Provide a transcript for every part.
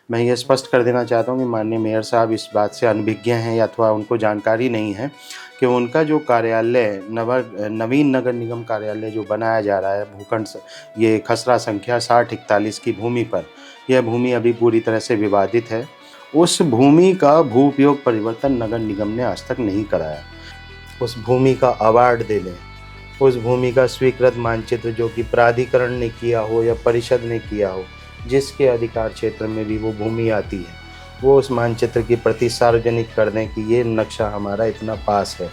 मैं ये स्पष्ट कर देना चाहता हूँ कि माननीय मेयर साहब इस बात से अनभिज्ञ हैं या अथवा उनको जानकारी नहीं है कि उनका जो कार्यालय नवीन नगर निगम कार्यालय जो बनाया जा रहा है भूखंड ये खसरा संख्या 6041 की भूमि पर, यह भूमि अभी पूरी तरह से विवादित है। उस भूमि का भू उपयोग परिवर्तन नगर निगम ने आज तक नहीं कराया। उस भूमि का अवार्ड दे लें, उस भूमि का स्वीकृत मानचित्र जो कि प्राधिकरण ने किया हो या परिषद ने किया हो, जिसके अधिकार क्षेत्र में भी वो भूमि आती है, वो उस मानचित्र की प्रति सार्वजनिक कर दें कि ये नक्शा हमारा इतना पास है।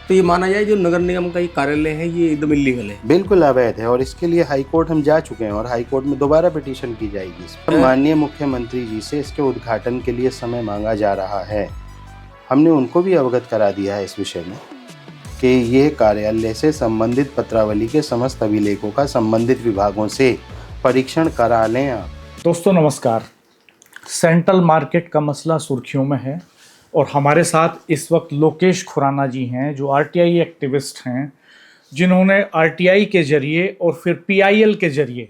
तो ये माना जाए जो नगर निगम का ये कार्यालय है ये एकदम इलीगल है। बिल्कुल अवैध है और इसके लिए हाईकोर्ट हम जा चुके हैं और हाईकोर्ट में दोबारा पिटीशन की जाएगी इस पर। माननीय मुख्यमंत्री जी से इसके उद्घाटन के लिए समय मांगा जा रहा है। हमने उनको भी अवगत करा दिया है इस विषय में कि ये कार्यालय से संबंधित पत्रावली के समस्त अभिलेखों का संबंधित विभागों से परीक्षण करा लें आप। दोस्तों नमस्कार। सेंट्रल मार्केट का मसला सुर्खियों में है और हमारे साथ इस वक्त लोकेश खुराना जी हैं जो आरटीआई एक्टिविस्ट हैं, जिन्होंने आरटीआई के जरिए और फिर पीआईएल के जरिए,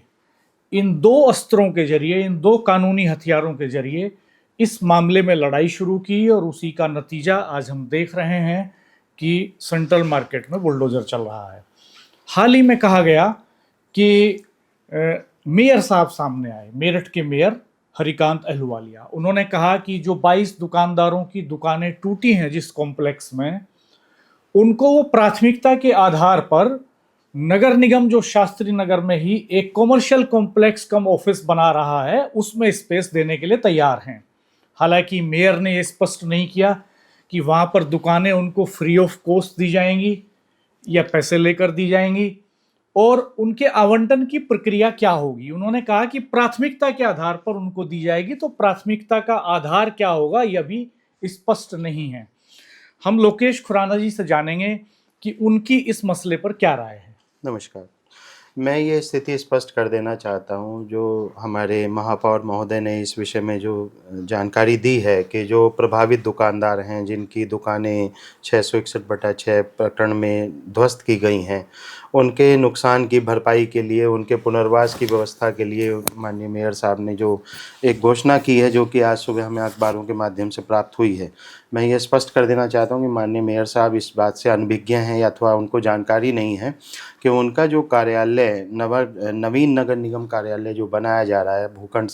इन दो अस्त्रों के जरिए, इन दो कानूनी हथियारों के जरिए इस मामले में लड़ाई शुरू की और उसी का नतीजा आज हम देख रहे हैं कि सेंट्रल मार्केट में बुलडोजर चल रहा है। हाल ही में कहा गया कि मेयर साहब सामने आए, मेरठ के मेयर हरिकांत अहलूवालिया। उन्होंने कहा कि जो 22 दुकानदारों की दुकानें टूटी हैं जिस कॉम्प्लेक्स में, उनको वो प्राथमिकता के आधार पर नगर निगम जो शास्त्री नगर में ही एक कॉमर्शियल कॉम्प्लेक्स कम ऑफिस बना रहा है उसमें स्पेस देने के लिए तैयार हैं। हालांकि मेयर ने ये स्पष्ट नहीं किया कि वहां पर दुकानें उनको फ्री ऑफ कॉस्ट दी जाएंगी या पैसे लेकर दी जाएंगी और उनके आवंटन की प्रक्रिया क्या होगी। उन्होंने कहा कि प्राथमिकता के आधार पर उनको दी जाएगी, तो प्राथमिकता का आधार क्या होगा यह भी स्पष्ट नहीं है। हम लोकेश खुराना जी से जानेंगे कि उनकी इस मसले पर क्या राय है। नमस्कार। मैं ये स्थिति स्पष्ट कर देना चाहता हूँ, जो हमारे महापौर महोदय ने इस विषय में जो जानकारी दी है कि जो प्रभावित दुकानदार हैं जिनकी दुकानें 661/6 प्रकरण में ध्वस्त की गई हैं, उनके नुकसान की भरपाई के लिए, उनके पुनर्वास की व्यवस्था के लिए माननीय मेयर साहब ने जो एक घोषणा की है, जो कि आज सुबह हमें अखबारों के माध्यम से प्राप्त हुई है। मैं ये स्पष्ट कर देना चाहता हूँ कि माननीय मेयर साहब इस बात से अनभिज्ञ हैं या अथवा उनको जानकारी नहीं है कि उनका जो कार्यालय नवीन नगर निगम कार्यालय जो बनाया जा रहा है भूखंड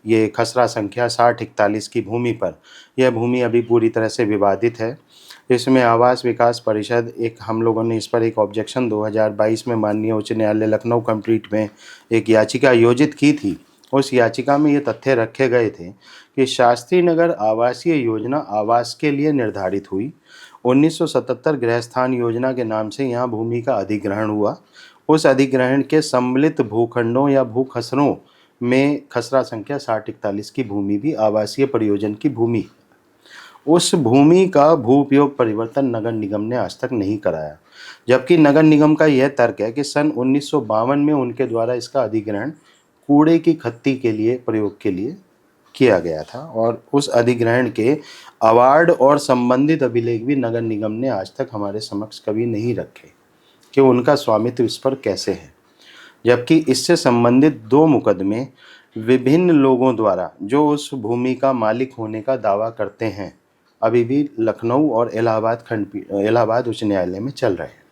ये खसरा संख्या 6041 की भूमि पर, यह भूमि अभी पूरी तरह से विवादित है। इसमें आवास विकास परिषद हम लोगों ने इस पर एक ऑब्जेक्शन 2022 में माननीय उच्च न्यायालय लखनऊ कंप्लीट में एक याचिका आयोजित की थी। उस याचिका में ये तथ्य रखे गए थे कि शास्त्री नगर आवासीय योजना आवास के लिए निर्धारित हुई। 1977 गृहस्थान योजना के नाम से यहाँ भूमि का अधिग्रहण हुआ। उस अधिग्रहण के सम्मिलित भूखंडों या भूखसरों में खसरा संख्या 6041 की भूमि भी आवासीय प्रयोजन की भूमि। उस भूमि का भू उपयोग परिवर्तन नगर निगम ने आज तक नहीं कराया, जबकि नगर निगम का यह तर्क है कि सन 1952 में उनके द्वारा इसका अधिग्रहण कूड़े की खत्ती के लिए प्रयोग के लिए किया गया था और उस अधिग्रहण के अवार्ड और संबंधित अभिलेख भी नगर निगम ने आज तक हमारे समक्ष कभी नहीं रखे कि उनका स्वामित्व इस पर कैसे है। जबकि इससे संबंधित 2 मुकदमे विभिन्न लोगों द्वारा जो उस भूमि का मालिक होने का दावा करते हैं अभी भी लखनऊ और इलाहाबाद उच्च न्यायालय में चल रहे हैं।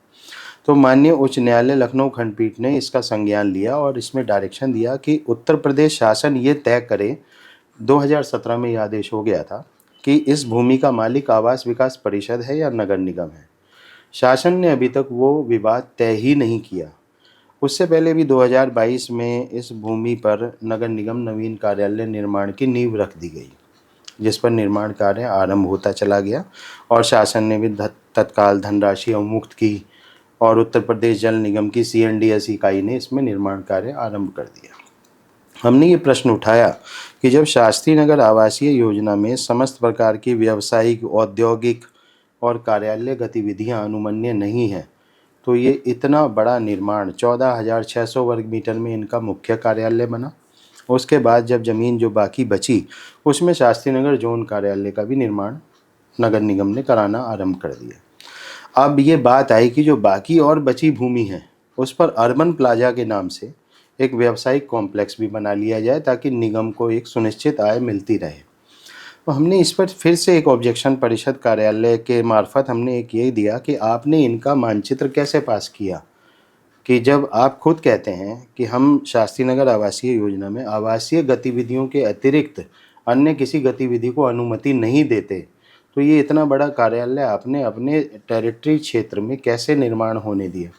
तो माननीय उच्च न्यायालय लखनऊ खंडपीठ ने इसका संज्ञान लिया और इसमें डायरेक्शन दिया कि उत्तर प्रदेश शासन ये तय करे, 2017 में यह आदेश हो गया था कि इस भूमि का मालिक आवास विकास परिषद है या नगर निगम है। शासन ने अभी तक वो विवाद तय ही नहीं किया। उससे पहले भी 2022 में इस भूमि पर नगर निगम नवीन कार्यालय निर्माण की नींव रख दी गई, जिस पर निर्माण कार्य आरंभ होता चला गया और शासन ने भी तत्काल धनराशि अवमुक्त की और उत्तर प्रदेश जल निगम की CNDS इकाई ने इसमें निर्माण कार्य आरंभ कर दिया। हमने ये प्रश्न उठाया कि जब शास्त्री नगर आवासीय योजना में समस्त प्रकार की व्यावसायिक, औद्योगिक और कार्यालय गतिविधियां अनुमन्य नहीं हैं, तो ये इतना बड़ा निर्माण 14,600 वर्ग मीटर में इनका मुख्य कार्यालय बना। उसके बाद जब ज़मीन जो बाकी बची उसमें शास्त्री नगर जोन कार्यालय का भी निर्माण नगर निगम ने कराना आरंभ कर दिया। अब ये बात आई कि जो बाकी और बची भूमि है उस पर अर्बन प्लाजा के नाम से एक व्यावसायिक कॉम्प्लेक्स भी बना लिया जाए ताकि निगम को एक सुनिश्चित आय मिलती रहे। तो हमने इस पर फिर से एक ऑब्जेक्शन परिषद कार्यालय के मार्फत हमने एक ये दिया कि आपने इनका मानचित्र कैसे पास किया, कि जब आप खुद कहते हैं कि हम शास्त्री नगर आवासीय योजना में आवासीय गतिविधियों के अतिरिक्त अन्य किसी गतिविधि को अनुमति नहीं देते, तो ये इतना बड़ा कार्यालय आपने अपने टेरिटरी क्षेत्र में कैसे निर्माण होने दिया।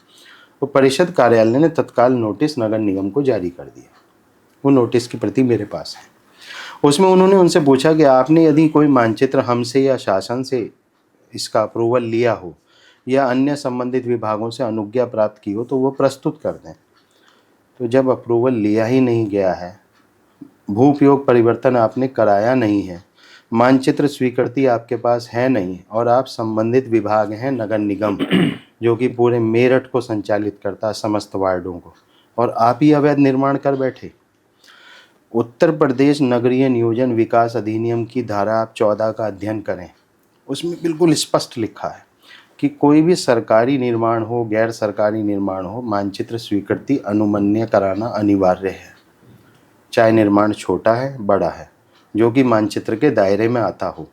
तो परिषद कार्यालय ने तत्काल नोटिस नगर निगम को जारी कर दिया। वो नोटिस की प्रति मेरे पास है। उसमें उन्होंने उनसे पूछा कि आपने यदि कोई मानचित्र हमसे या शासन से इसका अप्रूवल लिया हो या अन्य संबंधित विभागों से अनुज्ञा प्राप्त की हो तो वो प्रस्तुत कर दें। तो जब अप्रूवल लिया ही नहीं गया है, भू उपयोग परिवर्तन आपने कराया नहीं है, मानचित्र स्वीकृति आपके पास है नहीं, और आप संबंधित विभाग हैं नगर निगम जो कि पूरे मेरठ को संचालित करता है, समस्त वार्डों को, और आप ही अवैध निर्माण कर बैठे। उत्तर प्रदेश नगरीय नियोजन विकास अधिनियम की धारा आप 14 का अध्ययन करें, उसमें बिल्कुल स्पष्ट लिखा है कि कोई भी सरकारी निर्माण हो, गैर सरकारी निर्माण हो, मानचित्र स्वीकृति अनुमन्य कराना अनिवार्य है, चाहे निर्माण छोटा है बड़ा है, जो कि मानचित्र के दायरे में आता हो।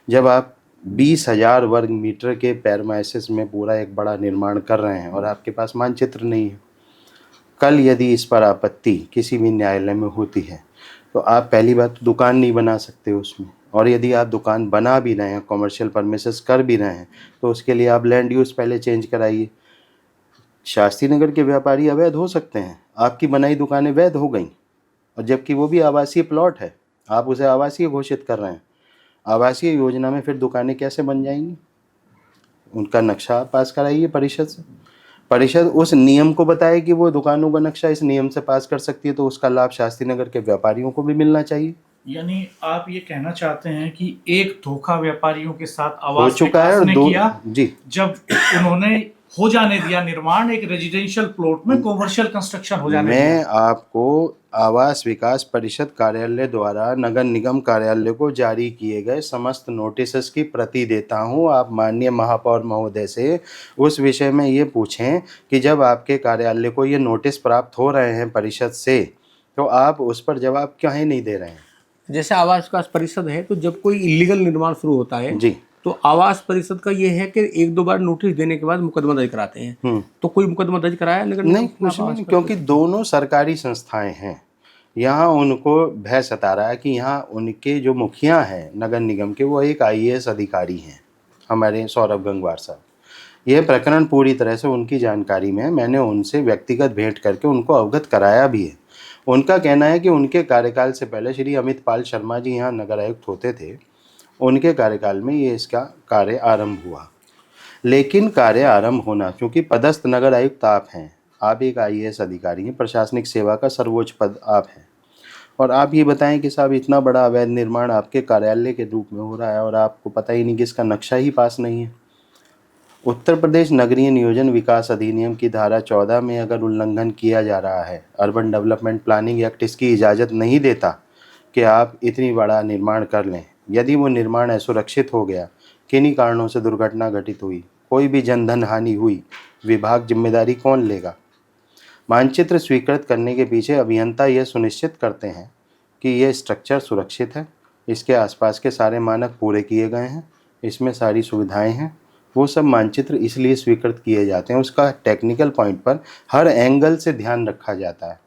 जब आप 20,000 वर्ग मीटर के पैरमाइसिस में पूरा एक बड़ा निर्माण कर रहे हैं और आपके पास मानचित्र नहीं है, कल यदि इस पर आपत्ति किसी भी न्यायालय में होती है तो आप पहली बात तो दुकान नहीं बना सकते उसमें, और यदि आप दुकान बना भी रहे हैं, कॉमर्शियल परमिसेस कर भी रहे हैं, तो उसके लिए आप लैंड यूज़ पहले चेंज कराइए। शास्त्री नगर के व्यापारी अवैध हो सकते हैं, आपकी बनाई दुकानें वैध हो गई, और जबकि वो भी आवासीय प्लॉट है, आप उसे आवासीय घोषित कर रहे हैं। आवासीय योजना में फिर दुकानें कैसे बन जाएंगी? उनका नक्शा पास कराइए परिषद से, परिषद उस नियम को बताए कि वो दुकानों का नक्शा इस नियम से पास कर सकती है, तो उसका लाभ शास्त्री नगर के व्यापारियों को भी मिलना चाहिए। यानी आप ये कहना चाहते हैं कि एक धोखा व्यापारियों के साथ हो आवास चुका है, विकास और ने किया जी जब उन्होंने हो जाने दिया निर्माण एक रेजिडेंशियल प्लॉट में कॉमर्शियल कंस्ट्रक्शन हो जाने मैं दिया। आपको आवास विकास परिषद कार्यालय द्वारा नगर निगम कार्यालय को जारी किए गए समस्त नोटिस की प्रति देता हूं। आप माननीय महापौर महोदय से उस विषय में ये पूछें कि जब आपके कार्यालय को ये नोटिस प्राप्त हो रहे हैं परिषद से, तो आप उस पर जवाब क्यों नहीं दे रहे हैं? जैसे आवास विकास परिषद है, तो जब कोई इलीगल निर्माण शुरू होता है जी, तो आवास परिषद का ये है कि 1-2 बार नोटिस देने के बाद मुकदमा दर्ज कराते हैं। तो कोई मुकदमा दर्ज कराया नगर निगम नहीं, के कुछ खिलाफ नहीं, आवास क्योंकि दोनों सरकारी संस्थाएं हैं। यहाँ उनको भय सता रहा है कि यहाँ उनके जो मुखिया हैं नगर निगम के, वो एक IAS अधिकारी हैं, हमारे सौरभ गंगवार साहब। यह प्रकरण पूरी तरह से उनकी जानकारी में है। मैंने उनसे व्यक्तिगत भेंट करके उनको अवगत कराया भी है। उनका कहना है कि उनके कार्यकाल से पहले श्री अमित पाल शर्मा जी यहाँ नगर आयुक्त होते थे, उनके कार्यकाल में ये इसका कार्य आरंभ हुआ। लेकिन कार्य आरंभ होना, क्योंकि पदस्थ नगर आयुक्त आप हैं, आप एक IAS अधिकारी हैं, प्रशासनिक सेवा का सर्वोच्च पद आप हैं, और आप ये बताएं कि साहब इतना बड़ा अवैध निर्माण आपके कार्यालय के रूप में हो रहा है और आपको पता ही नहीं कि इसका नक्शा ही पास नहीं है। उत्तर प्रदेश नगरीय नियोजन विकास अधिनियम की धारा 14 में अगर उल्लंघन किया जा रहा है, अर्बन डेवलपमेंट प्लानिंग एक्ट इसकी इजाज़त नहीं देता कि आप इतनी बड़ा निर्माण कर लें। यदि वो निर्माण असुरक्षित हो गया, किन्हीं कारणों से दुर्घटना घटित हुई, कोई भी जनधन हानि हुई, विभाग जिम्मेदारी कौन लेगा? मानचित्र स्वीकृत करने के पीछे अभियंता यह सुनिश्चित करते हैं कि यह स्ट्रक्चर सुरक्षित है, इसके आसपास के सारे मानक पूरे किए गए हैं, इसमें सारी सुविधाएं हैं। वो सब मानचित्र इसलिए स्वीकृत किए जाते हैं, उसका टेक्निकल पॉइंट पर हर एंगल से ध्यान रखा जाता है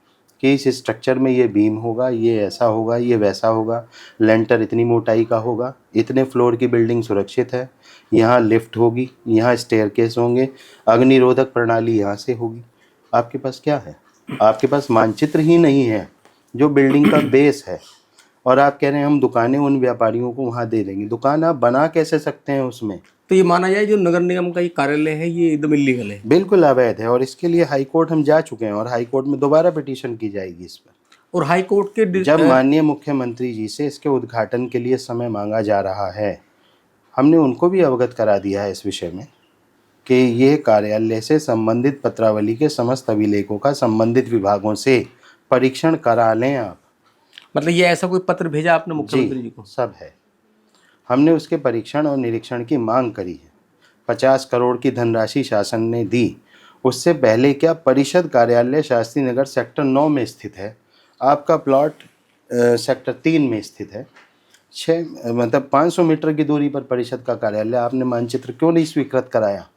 कि इस स्ट्रक्चर में ये बीम होगा, ये ऐसा होगा, ये वैसा होगा, लेंटर इतनी मोटाई का होगा, इतने फ्लोर की बिल्डिंग सुरक्षित है, यहाँ लिफ्ट होगी, यहाँ स्टेयरकेस होंगे, अग्निरोधक प्रणाली यहाँ से होगी। आपके पास क्या है? आपके पास मानचित्र ही नहीं है जो बिल्डिंग का बेस है, और आप कह रहे हैं हम दुकानें उन व्यापारियों को वहाँ दे देंगे। दुकान आप बना कैसे सकते हैं उसमें? तो ये माना जाए जो नगर निगम का ये कार्यालय है ये एकदम इलीगल है। बिल्कुल अवैध है, और इसके लिए हाई कोर्ट हम जा चुके हैं, और हाई कोर्ट में दोबारा पिटीशन की जाएगी इस पर। और हाई कोर्ट के जब माननीय मुख्यमंत्री जी से इसके उद्घाटन के लिए समय मांगा जा रहा है, हमने उनको भी अवगत करा दिया है इस विषय में कि ये कार्यालय से संबंधित पत्रावली के समस्त अभिलेखों का संबंधित विभागों से परीक्षण करा लें आप। मतलब ये ऐसा कोई पत्र भेजा आपने मुख्यमंत्री जी को? सब है, हमने उसके परीक्षण और निरीक्षण की मांग करी है। 50 करोड़ की धनराशि शासन ने दी, उससे पहले क्या परिषद कार्यालय शास्त्री नगर सेक्टर 9 में स्थित है, आपका प्लॉट सेक्टर 3 में स्थित है। 500 मीटर की दूरी पर परिषद का कार्यालय, आपने मानचित्र क्यों नहीं स्वीकृत कराया?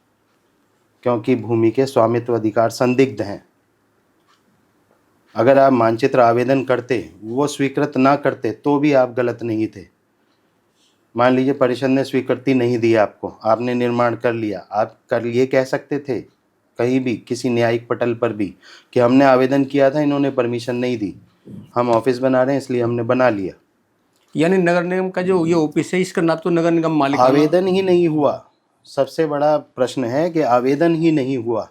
क्योंकि भूमि के स्वामित्व अधिकार संदिग्ध हैं। अगर आप मानचित्र आवेदन करते, वो स्वीकृत ना करते तो भी आप गलत नहीं थे। मान लीजिए परिषद ने स्वीकृति नहीं दी आपको, आपने निर्माण कर लिया, आप कर ये कह सकते थे कहीं भी किसी न्यायिक पटल पर भी कि हमने आवेदन किया था, इन्होंने परमिशन नहीं दी, हम ऑफिस बना रहे हैं इसलिए हमने बना लिया। यानी नगर निगम का जो ये ऑफिस है इसका ना तो नगर निगम मालिक, आवेदन ही नहीं हुआ। सबसे बड़ा प्रश्न है कि आवेदन ही नहीं हुआ।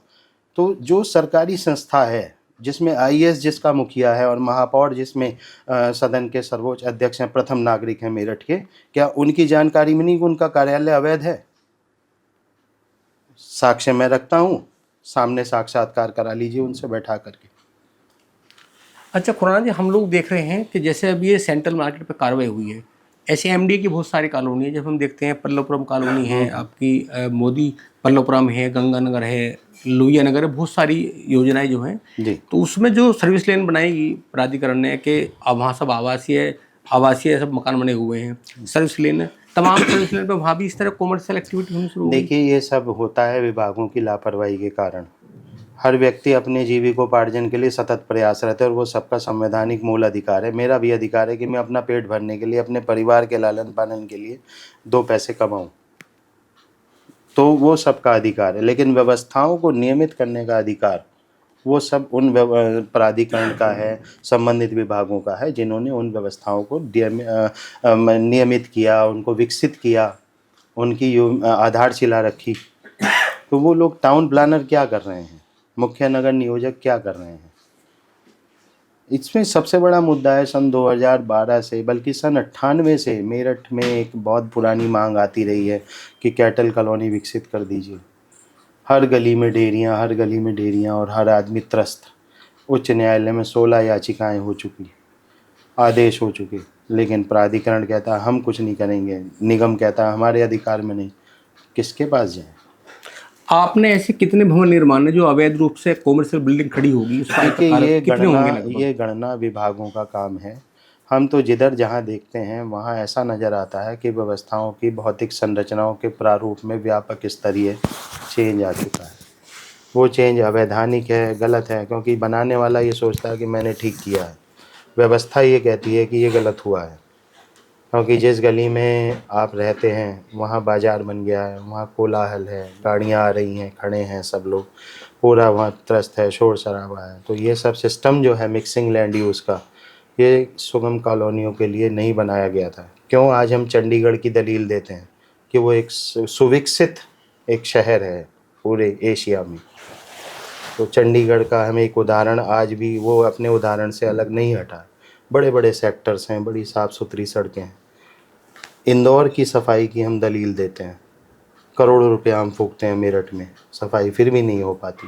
तो जो सरकारी संस्था है जिसमें आईएएस जिसका मुखिया है और महापौर जिसमें सदन के सर्वोच्च अध्यक्ष हैं, प्रथम नागरिक हैं मेरठ के, क्या उनकी जानकारी में नहीं कि उनका कार्यालय अवैध है? साक्ष्य मैं रखता हूँ, सामने साक्षात्कार करा लीजिए उनसे बैठा करके। अच्छा खुराना जी, हम लोग देख रहे हैं कि जैसे अभी ये सेंट्रल मार्केट पे कार्रवाई हुई है, ऐसे एमडी की बहुत सारी कॉलोनी है। जब हम देखते हैं पल्लवपुरम कॉलोनी है, आपकी मोदी पल्लवपुरम है, गंगानगर है, लोहिया नगर है, बहुत सारी योजनाएं जो हैं जी। तो उसमें जो सर्विस लेन बनाएगी प्राधिकरण ने कि अब वहाँ सब आवासीय सब मकान बने हुए हैं, सर्विस लेन, तमाम सर्विस लेन पे वहाँ भी इस तरह कॉमर्शियल एक्टिविटी होनी शुरू हो गई। देखिए ये सब होता है विभागों की लापरवाही के कारण। हर व्यक्ति अपने जीविकोपार्जन के लिए सतत प्रयास रहते हैं और वो सबका संवैधानिक मूल अधिकार है। मेरा भी अधिकार है कि मैं अपना पेट भरने के लिए, अपने परिवार के लालन पालन के लिए 2 पैसे कमाऊं, तो वो सबका अधिकार है। लेकिन व्यवस्थाओं को नियमित करने का अधिकार वो सब उन प्राधिकरण का है, संबंधित विभागों का है, जिन्होंने उन व्यवस्थाओं को नियमित किया, उनको विकसित किया, उनकी आधारशिला रखी। तो वो लोग टाउन प्लानर क्या कर रहे हैं, मुख्य नगर नियोजक क्या कर रहे हैं? इसमें सबसे बड़ा मुद्दा है सन 2012 से, बल्कि सन 98 से मेरठ में एक बहुत पुरानी मांग आती रही है कि कैटल कॉलोनी विकसित कर दीजिए। हर गली में डेयरियाँ, हर गली में डेयरियाँ और हर आदमी त्रस्त। उच्च न्यायालय में 16 याचिकाएं हो चुकी, आदेश हो चुके, लेकिन प्राधिकरण कहता है हम कुछ नहीं करेंगे, निगम कहता है हमारे अधिकार में नहीं। किसके पास जाए? आपने ऐसे कितने भवन निर्माण है जो अवैध रूप से कॉमर्शियल बिल्डिंग खड़ी होगी, उसका कितने होंगे लगभग? ये गणना विभागों का काम है। हम तो जिधर जहाँ देखते हैं वहाँ ऐसा नज़र आता है कि व्यवस्थाओं की भौतिक संरचनाओं के प्रारूप में व्यापक स्तरीय चेंज आ चुका है। वो चेंज अवैधानिक है, गलत है, क्योंकि बनाने वाला ये सोचता है कि मैंने ठीक किया है, व्यवस्था ये कहती है कि ये गलत हुआ है। क्योंकि जिस गली में आप रहते हैं वहाँ बाज़ार बन गया है, वहाँ कोलाहल है, गाड़ियाँ आ रही हैं, खड़े हैं सब लोग, पूरा वहाँ त्रस्त है, शोर शराबा है। तो ये सब सिस्टम जो है मिक्सिंग लैंड यूज़ का, ये सुगम कॉलोनियों के लिए नहीं बनाया गया था। क्यों आज हम चंडीगढ़ की दलील देते हैं कि वो एक सुविकसित एक शहर है पूरे एशिया में। तो चंडीगढ़ का हमें एक उदाहरण आज भी वो अपने उदाहरण से अलग नहीं हटा। बड़े बड़े सेक्टर्स हैं, बड़ी साफ़ सुथरी सड़कें हैं। इंदौर की सफाई की हम दलील देते हैं, करोड़ों रुपया हम फूकते हैं मेरठ में, सफाई फिर भी नहीं हो पाती,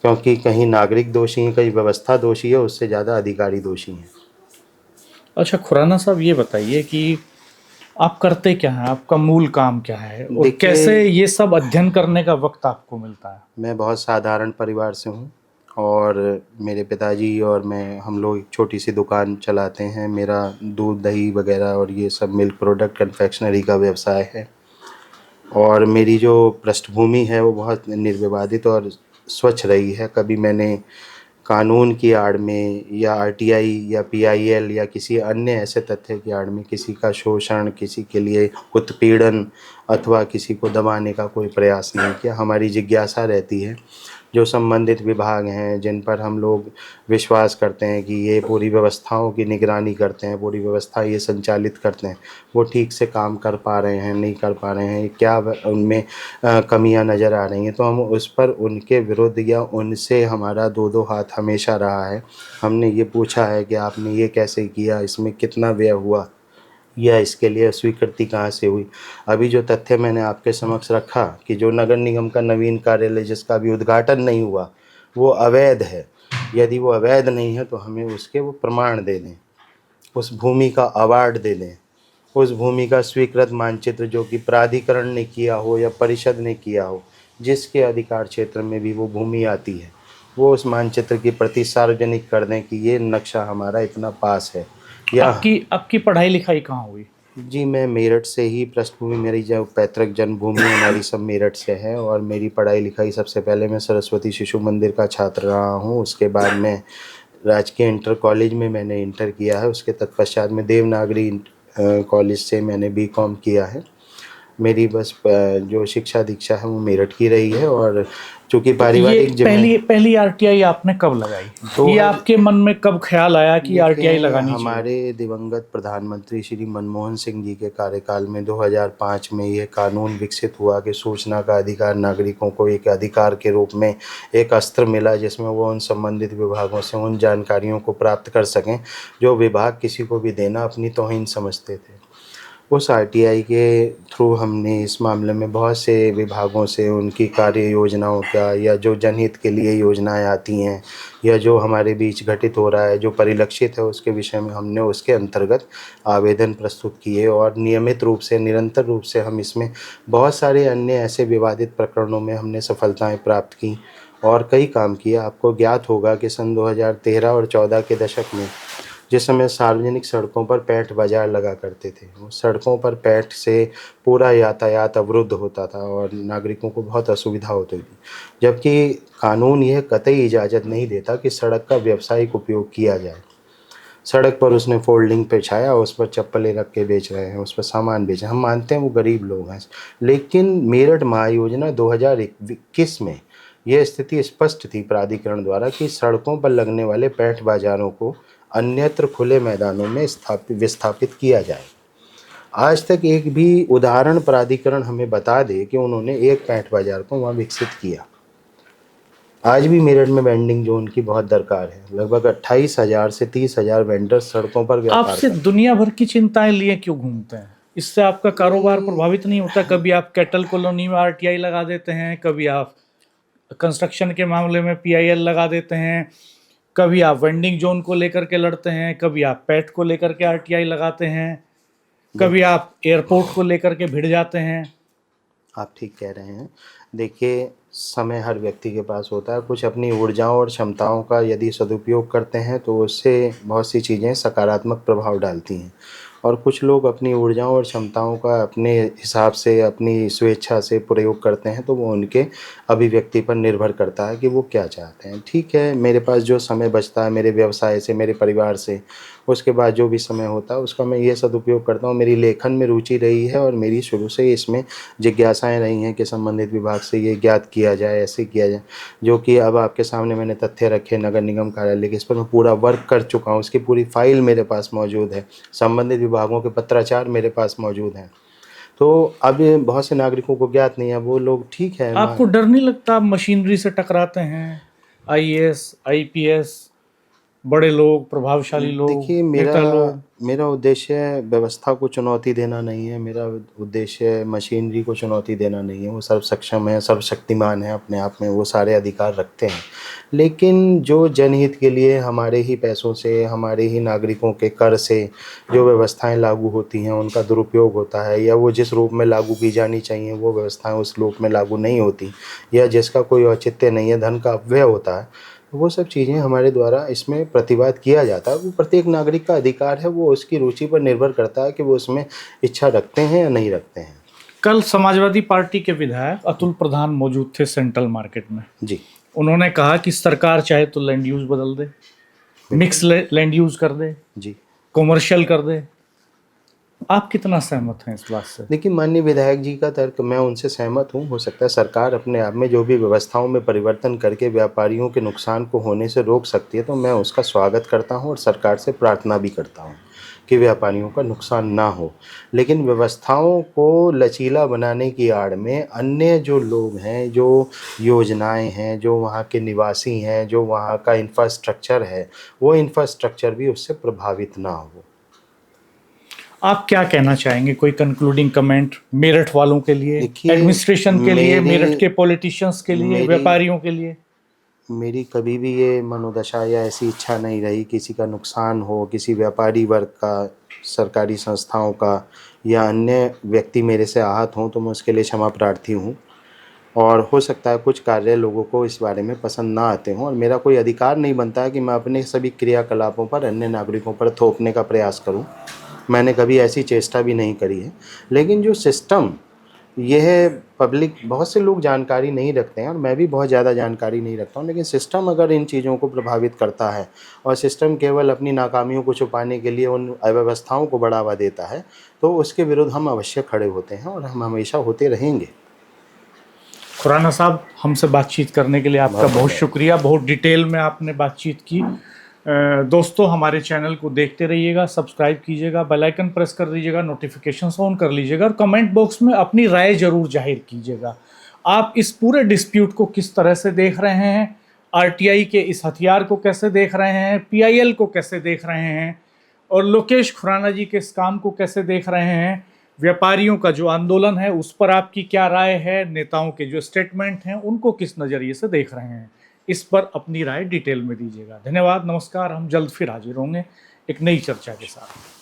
क्योंकि कहीं नागरिक दोषी हैं, कहीं व्यवस्था दोषी है, उससे ज़्यादा अधिकारी दोषी हैं। अच्छा खुराना साहब, ये बताइए कि आप करते क्या हैं, आपका मूल काम क्या है और कैसे ये सब अध्ययन करने का वक्त आपको मिलता है? मैं बहुत साधारण परिवार से हूँ और मेरे पिताजी और मैं, हम लोग एक छोटी सी दुकान चलाते हैं। मेरा दूध दही वगैरह और ये सब मिल्क प्रोडक्ट कन्फेक्शनरी का व्यवसाय है। और मेरी जो पृष्ठभूमि है वो बहुत निर्विवादित और स्वच्छ रही है। कभी मैंने कानून की आड़ में या आरटीआई या पीआईएल या किसी अन्य ऐसे तथ्य की आड़ में किसी का शोषण, किसी के लिए उत्पीड़न अथवा किसी को दबाने का कोई प्रयास नहीं किया। हमारी जिज्ञासा रहती है, जो संबंधित विभाग हैं जिन पर हम लोग विश्वास करते हैं कि ये पूरी व्यवस्थाओं की निगरानी करते हैं, पूरी व्यवस्था ये संचालित करते हैं, वो ठीक से काम कर पा रहे हैं, नहीं कर पा रहे हैं, क्या उनमें कमियां नज़र आ रही हैं, तो हम उस पर उनके विरुद्ध या उनसे हमारा दो हाथ हमेशा रहा है। हमने ये पूछा है कि आपने ये कैसे किया, इसमें कितना व्यय हुआ या इसके लिए स्वीकृति कहाँ से हुई। अभी जो तथ्य मैंने आपके समक्ष रखा कि जो नगर निगम का नवीन कार्यालय जिसका अभी उद्घाटन नहीं हुआ वो अवैध है, यदि वो अवैध नहीं है तो हमें उसके वो प्रमाण दे दें, उस भूमि का अवार्ड दे दें, उस भूमि का स्वीकृत मानचित्र जो कि प्राधिकरण ने किया हो या परिषद ने किया हो, जिसके अधिकार क्षेत्र में भी वो भूमि आती है, वो उस मानचित्र की प्रति सार्वजनिक कर दें कि ये नक्शा हमारा इतना पास है। या आपकी पढ़ाई लिखाई कहाँ हुई? जी, मैं मेरठ से ही पृष्ठभूमि, मेरी जो पैतृक जन्मभूमि हमारी सब मेरठ से है, और मेरी पढ़ाई लिखाई सबसे पहले मैं सरस्वती शिशु मंदिर का छात्र रहा हूँ। उसके बाद मैं राजकीय इंटर कॉलेज में मैंने इंटर किया है। उसके तत्पश्चात में देवनागरी कॉलेज से मैंने बीकॉम किया है। मेरी बस जो शिक्षा दीक्षा है वो मेरठ की रही है। और चूँकि पारिवारिक पहली आरटीआई आपने कब लगाई? तो ये आपके मन में कब ख्याल आया कि आरटीआई लगानी चाहिए? हमारे दिवंगत प्रधानमंत्री श्री मनमोहन सिंह जी के कार्यकाल में 2005 में यह कानून विकसित हुआ कि सूचना का अधिकार नागरिकों को एक अधिकार के रूप में एक अस्त्र मिला, जिसमें वो उन संबंधित विभागों से उन जानकारियों को प्राप्त कर सकें जो विभाग किसी को भी देना अपनी तौहीन समझते थे। उस आरटीआई के थ्रू हमने इस मामले में बहुत से विभागों से उनकी कार्य योजनाओं का, या जो जनहित के लिए योजनाएं आती हैं, या जो हमारे बीच घटित हो रहा है, जो परिलक्षित है, उसके विषय में हमने उसके अंतर्गत आवेदन प्रस्तुत किए। और नियमित रूप से, निरंतर रूप से हम इसमें बहुत सारे अन्य ऐसे विवादित प्रकरणों में हमने सफलताएं प्राप्त की और कई काम किए। आपको ज्ञात होगा कि सन 2013 और 14 के दशक में जिस समय सार्वजनिक सड़कों पर पैंठ बाजार लगा करते थे, उस सड़कों पर पैंठ से पूरा यातायात अवरुद्ध होता था और नागरिकों को बहुत असुविधा होती थी, जबकि कानून यह कतई इजाज़त नहीं देता कि सड़क का व्यावसायिक उपयोग किया जाए। सड़क पर उसने फोल्डिंग बिछाया, उस पर चप्पलें रख के बेच रहे हैं, उस पर सामान बेच रहे हैं। हम मानते हैं वो गरीब लोग हैं, लेकिन मेरठ महायोजना 2021 में यह स्थिति स्पष्ट थी प्राधिकरण द्वारा कि सड़कों पर लगने वाले पैंठ बाजारों को अन्यत्र खुले मैदानों में विस्थापित किया जाए। आज तक एक भी उदाहरण प्राधिकरण हमें बता दे कि उन्होंने एक पैंठ बाजार को वहाँ विकसित किया। आज भी मेरठ में वेंडिंग जोन की बहुत दरकार है। लगभग 28,000 से 30,000 वेंडर्स सड़कों पर व्यापार आपसे दुनिया भर की चिंताएं लिए क्यों घूमते हैं? इससे आपका कारोबार प्रभावित नहीं होता? कभी आप कैटल कॉलोनी में आरटीआई लगा देते हैं, कभी आप कंस्ट्रक्शन के मामले में पीआईएल लगा देते हैं, कभी आप वेंडिंग जोन को लेकर के लड़ते हैं, कभी आप पैट को लेकर के आरटीआई लगाते हैं, कभी आप एयरपोर्ट को लेकर के भिड़ जाते हैं। आप ठीक कह रहे हैं। देखिए, समय हर व्यक्ति के पास होता है। कुछ अपनी ऊर्जाओं और क्षमताओं का यदि सदुपयोग करते हैं तो उससे बहुत सी चीज़ें सकारात्मक प्रभाव डालती हैं, और कुछ लोग अपनी ऊर्जाओं और क्षमताओं का अपने हिसाब से, अपनी स्वेच्छा से प्रयोग करते हैं, तो वो उनके अभिव्यक्ति पर निर्भर करता है कि वो क्या चाहते हैं। ठीक है, मेरे पास जो समय बचता है मेरे व्यवसाय से, मेरे परिवार से, उसके बाद जो भी समय होता है उसका मैं ये सदुपयोग करता हूँ। मेरी लेखन में रुचि रही है और मेरी शुरू से इसमें जिज्ञासाएँ रही हैं कि संबंधित विभाग से ये ज्ञात किया जाए, ऐसे किया जाए, जो कि अब आपके सामने मैंने तथ्य रखे नगर निगम कार्यालय के। इस पर मैं पूरा वर्क कर चुका हूँ, इसकी पूरी फाइल मेरे पास मौजूद है, संबंधित विभागों के पत्राचार मेरे पास मौजूद हैं। तो अब बहुत से नागरिकों को ज्ञात नहीं है, वो लोग ठीक है। आपको डर नहीं लगता आप मशीनरी से टकराते हैं? आईएएस, आईपीएस, बड़े लोग, प्रभावशाली लोग, देखिए, नेता लोग। मेरा उद्देश्य व्यवस्था को चुनौती देना नहीं है। मेरा उद्देश्य मशीनरी को चुनौती देना नहीं है। वो सर्व सक्षम है, सर्वशक्तिमान है अपने आप में, वो सारे अधिकार रखते हैं। लेकिन जो जनहित के लिए हमारे ही पैसों से, हमारे ही नागरिकों के कर से जो व्यवस्थाएं लागू होती हैं उनका दुरुपयोग होता है, या वो जिस रूप में लागू की जानी चाहिए वो व्यवस्थाएं उस रूप में लागू नहीं होती, या जिसका कोई औचित्य नहीं है, धन का अपव्यय होता है, वो सब चीज़ें हमारे द्वारा इसमें प्रतिवाद किया जाता है। वो प्रत्येक नागरिक का अधिकार है, वो उसकी रुचि पर निर्भर करता है कि वो उसमें इच्छा रखते हैं या नहीं रखते हैं। कल समाजवादी पार्टी के विधायक अतुल प्रधान मौजूद थे सेंट्रल मार्केट में। जी, उन्होंने कहा कि सरकार चाहे तो लैंड यूज बदल दे, मिक्स लैंड यूज कर दे, जी, कॉमर्शियल कर दे। आप कितना सहमत हैं इस बात से? देखिए, माननीय विधायक जी का तर्क, मैं उनसे सहमत हूँ। हो सकता है सरकार अपने आप में जो भी व्यवस्थाओं में परिवर्तन करके व्यापारियों के नुकसान को होने से रोक सकती है, तो मैं उसका स्वागत करता हूँ और सरकार से प्रार्थना भी करता हूँ कि व्यापारियों का नुकसान ना हो। लेकिन व्यवस्थाओं को लचीला बनाने की आड़ में अन्य जो लोग हैं, जो योजनाएं हैं, जो वहाँ के निवासी हैं, जो वहाँ का इंफ्रास्ट्रक्चर है, वो इंफ्रास्ट्रक्चर भी उससे प्रभावित ना हो। आप क्या कहना चाहेंगे? कोई कंक्लूडिंग कमेंट मेरठ वालों के लिए, देखिए, एडमिनिस्ट्रेशन के लिए, मेरठ के पॉलिटिशियंस के लिए, व्यापारियों के लिए? मेरी कभी भी ये मनोदशा या ऐसी इच्छा नहीं रही किसी का नुकसान हो, किसी व्यापारी वर्ग का, सरकारी संस्थाओं का, या अन्य व्यक्ति मेरे से आहत हों तो मैं उसके लिए क्षमा प्रार्थी हूँ। और हो सकता है कुछ कार्य लोगों को इस बारे में पसंद ना आते हों, और मेरा कोई अधिकार नहीं बनता है कि मैं अपने सभी क्रियाकलापों पर अन्य नागरिकों पर थोपने का प्रयास करूं। मैंने कभी ऐसी चेष्टा भी नहीं करी है। लेकिन जो सिस्टम, यह पब्लिक, बहुत से लोग जानकारी नहीं रखते हैं और मैं भी बहुत ज़्यादा जानकारी नहीं रखता हूँ, लेकिन सिस्टम अगर इन चीज़ों को प्रभावित करता है और सिस्टम केवल अपनी नाकामियों को छुपाने के लिए उन अव्यवस्थाओं को बढ़ावा देता है, तो उसके विरुद्ध हम अवश्य खड़े होते हैं और हम हमेशा होते रहेंगे। खुराना साहब, हमसे बातचीत करने के लिए आपका बहुत शुक्रिया। बहुत डिटेल में आपने बातचीत की। दोस्तों, हमारे चैनल को देखते रहिएगा, सब्सक्राइब कीजिएगा, बेल आइकन प्रेस कर दीजिएगा, नोटिफिकेशंस ऑन कर लीजिएगा और कमेंट बॉक्स में अपनी राय जरूर जाहिर कीजिएगा। आप इस पूरे डिस्प्यूट को किस तरह से देख रहे हैं, आरटीआई के इस हथियार को कैसे देख रहे हैं, पीआईएल को कैसे देख रहे हैं और लोकेश खुराना जी के इस काम को कैसे देख रहे हैं, व्यापारियों का जो आंदोलन है उस पर आपकी क्या राय है, नेताओं के जो स्टेटमेंट हैं उनको किस नज़रिए से देख रहे हैं, इस पर अपनी राय डिटेल में दीजिएगा। धन्यवाद, नमस्कार। हम जल्द फिर हाजिर होंगे एक नई चर्चा के साथ।